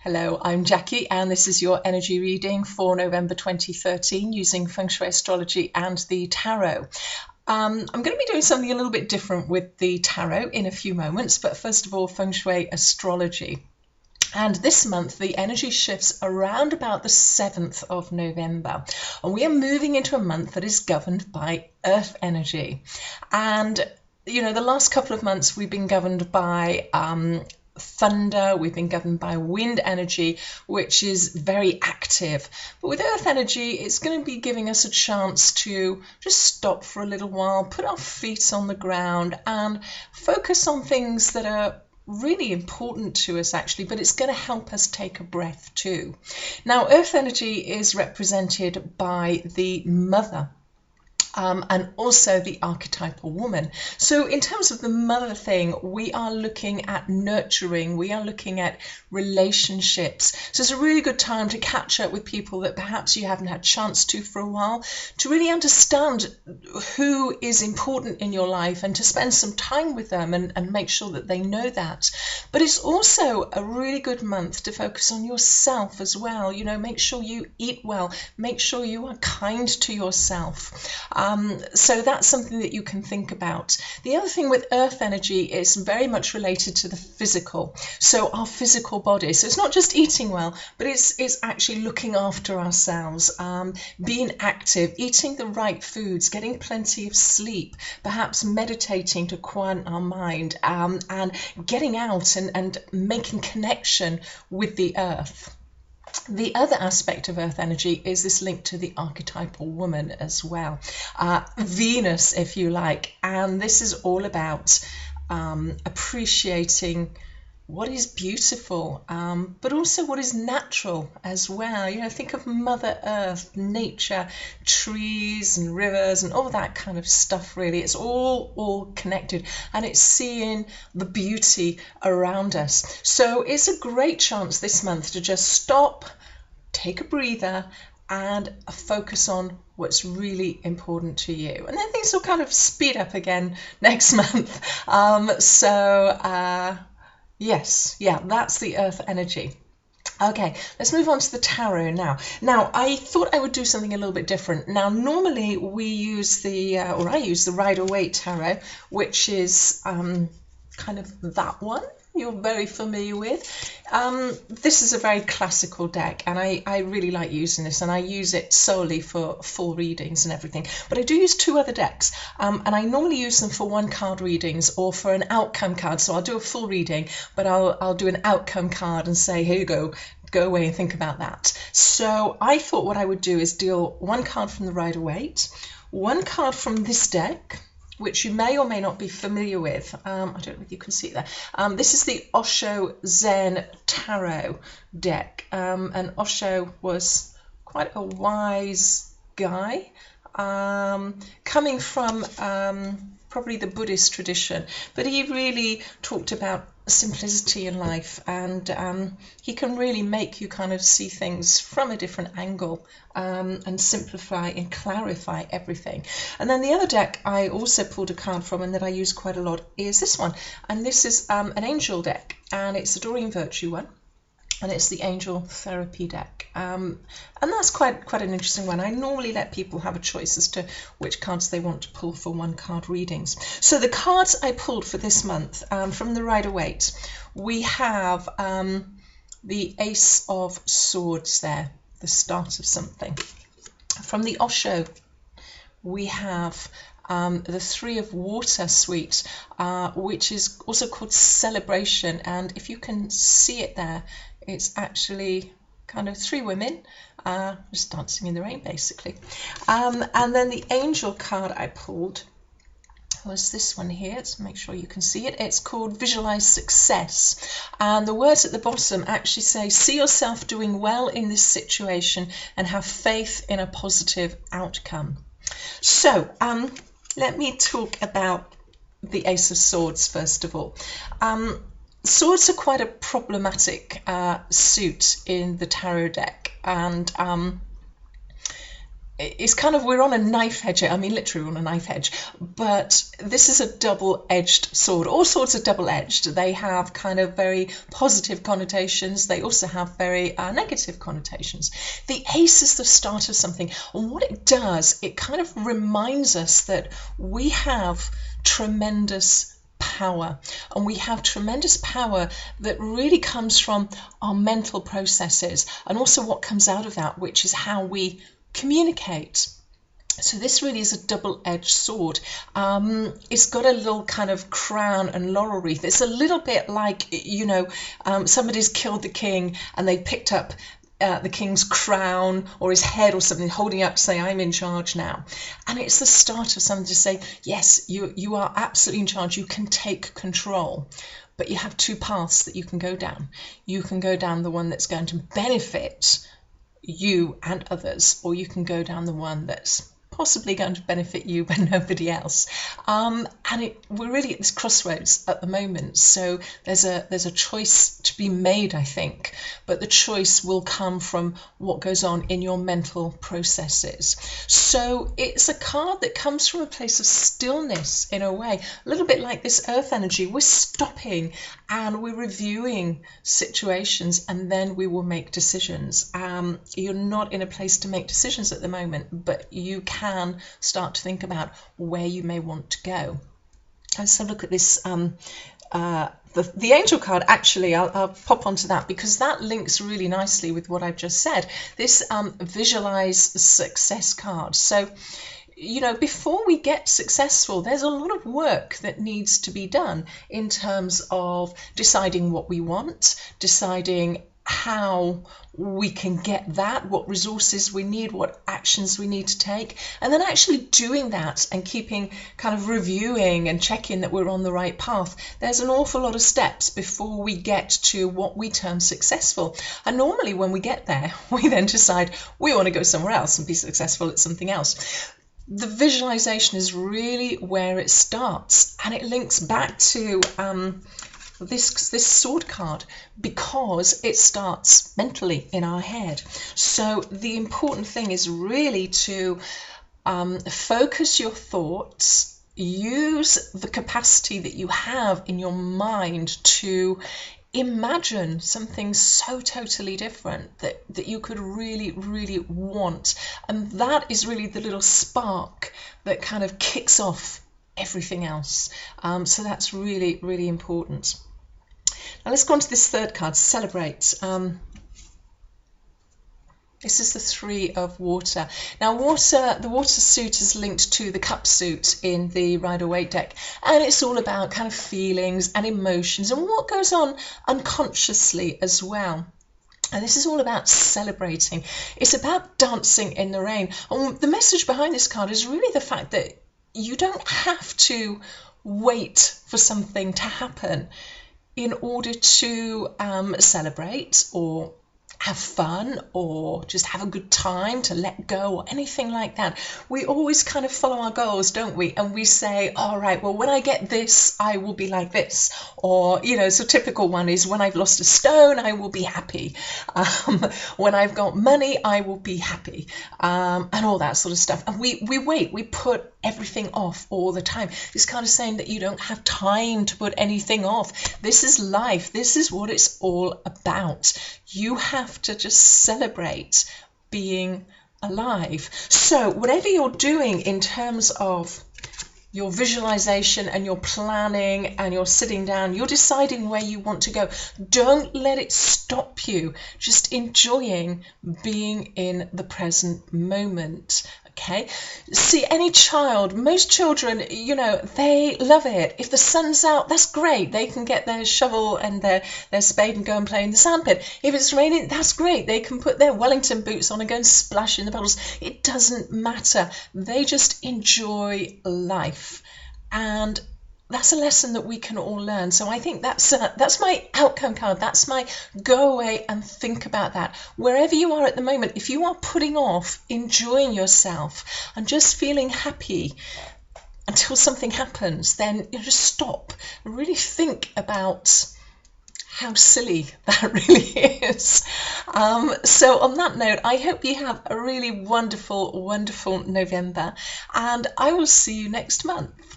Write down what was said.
Hello, I'm Jackie, and this is your energy reading for November 2013 using Feng Shui Astrology and the Tarot. I'm going to be doing something a little bit different with the Tarot in a few moments, but first of all, Feng Shui Astrology. And this month, the energy shifts around about the 7th of November, and we are moving into a month that is governed by Earth energy. And, you know, the last couple of months we've been governed by thunder, we've been governed by wind energy, which is very active. But with earth energy, it's going to be giving us a chance to just stop for a little while, put our feet on the ground and focus on things that are really important to us actually, but it's going to help us take a breath too. Now, earth energy is represented by the mother. And also the archetypal woman. So in terms of the mother thing, we are looking at nurturing, we are looking at relationships. So it's a really good time to catch up with people that perhaps you haven't had a chance to for a while, to really understand who is important in your life and to spend some time with them and make sure that they know that. But it's also a really good month to focus on yourself as well. You know, make sure you eat well, make sure you are kind to yourself. So that's something that you can think about. The other thing with earth energy is very much related to the physical. So our physical body. So it's not just eating well, but it's actually looking after ourselves, being active, eating the right foods, getting plenty of sleep, perhaps meditating to quiet our mind, and getting out and making connection with the earth. The other aspect of earth energy is this link to the archetypal woman as well, Venus, if you like, and this is all about appreciating what is beautiful, but also what is natural as well. You know, think of Mother Earth, nature, trees and rivers and all that kind of stuff really. It's all connected, and it's seeing the beauty around us. So it's a great chance this month to just stop, take a breather, and focus on what's really important to you. And then things will kind of speed up again next month. Yes, yeah, that's the earth energy. Okay, let's move on to the tarot now. Now, I thought I would do something a little bit different. Now, normally we use I use the Rider-Waite tarot, which is kind of that one you're very familiar with. This is a very classical deck, and I really like using this, and I use it solely for full readings and everything. But I do use two other decks, and I normally use them for one-card readings or for an outcome card. So I'll do a full reading, but I'll do an outcome card and say, here you go away and think about that. So I thought what I would do is deal one card from the Rider-Waite, one card from this deck, which you may or may not be familiar with. I don't know if you can see it there. This is the Osho Zen Tarot deck. And Osho was quite a wise guy, coming from probably the Buddhist tradition, but he really talked about simplicity in life, and he can really make you kind of see things from a different angle, and simplify and clarify everything. And then the other deck I also pulled a card from and that I use quite a lot is this one, and this is an angel deck, and it's the Doreen Virtue one, and it's the Angel Therapy deck, and that's quite an interesting one. I normally let people have a choice as to which cards they want to pull for one card readings. So the cards I pulled for this month, from the Rider-Waite, we have the Ace of Swords there, the start of something. From the Osho, we have the Three of Water suite, which is also called Celebration, and if you can see it there, it's actually kind of three women just dancing in the rain, basically. And then the angel card I pulled was this one here. Let's make sure you can see it. It's called Visualize Success. And the words at the bottom actually say, see yourself doing well in this situation and have faith in a positive outcome. So let me talk about the Ace of Swords first of all. Swords are quite a problematic suit in the tarot deck, and it's kind of, we're on a knife edge. I mean, literally on a knife edge, but this is a double-edged sword. All swords are double-edged. They have kind of very positive connotations. They also have very negative connotations. The ace is the start of something, and what it does, it kind of reminds us that we have tremendous power, and we have tremendous power that really comes from our mental processes, and also what comes out of that, which is how we communicate. So this really is a double-edged sword. It's got a little kind of crown and laurel wreath. It's a little bit like, somebody's killed the king and they picked up the king's crown or his head or something, holding up to say, I'm in charge now. And it's the start of something to say, yes, you are absolutely in charge. You can take control. But you have two paths that you can go down. You can go down the one that's going to benefit you and others, or you can go down the one that's possibly going to benefit you but nobody else. We're really at this crossroads at the moment, so there's a choice to be made, I think, but the choice will come from what goes on in your mental processes. So it's a card that comes from a place of stillness in a way, a little bit like this earth energy. We're stopping and we're reviewing situations, and then we will make decisions. You're not in a place to make decisions at the moment, but you can start to think about where you may want to go. Let's have a look at this. The angel card, actually, I'll pop onto that because that links really nicely with what I've just said. This visualize success card. So, before we get successful, there's a lot of work that needs to be done in terms of deciding what we want, deciding how we can get that, what resources we need, what actions we need to take, and then actually doing that and keeping kind of reviewing and checking that we're on the right path. There's an awful lot of steps before we get to what we term successful. And normally when we get there, we then decide we want to go somewhere else and be successful at something else. The visualization is really where it starts, and it links back to this sword card because it starts mentally in our head. So the important thing is really to focus your thoughts, use the capacity that you have in your mind to imagine something so totally different that you could really, really want. And that is really the little spark that kind of kicks off everything else. So that's really, really important. Now let's go on to this third card, Celebrate. This is the Three of Water. Now the water suit is linked to the cup suit in the Rider-Waite deck, and it's all about kind of feelings and emotions and what goes on unconsciously as well. And this is all about celebrating. It's about dancing in the rain. And the message behind this card is really the fact that you don't have to wait for something to happen in order to celebrate or have fun or just have a good time, to let go or anything like that. We always kind of follow our goals, don't we? And we say, all right, well, when I get this, I will be like this. Or, so typical one is when I've lost a stone, I will be happy. When I've got money, I will be happy. And all that sort of stuff. And we wait, we put everything off all the time. It's kind of saying that you don't have time to put anything off. This is life. This is what it's all about. You have to just celebrate being alive. So whatever you're doing in terms of your visualization and your planning and you're sitting down, you're deciding where you want to go. Don't let it stop you. Just enjoying being in the present moment. Okay, see, any child, most children, they love it. If the sun's out, that's great. They can get their shovel and their spade and go and play in the sandpit. If it's raining, that's great. They can put their Wellington boots on and go and splash in the puddles. It doesn't matter. They just enjoy life. And that's a lesson that we can all learn. So I think that's my outcome card. That's my go away and think about that. Wherever you are at the moment, if you are putting off enjoying yourself and just feeling happy until something happens, then just stop and really think about how silly that really is. So on that note, I hope you have a really wonderful, wonderful November, and I will see you next month.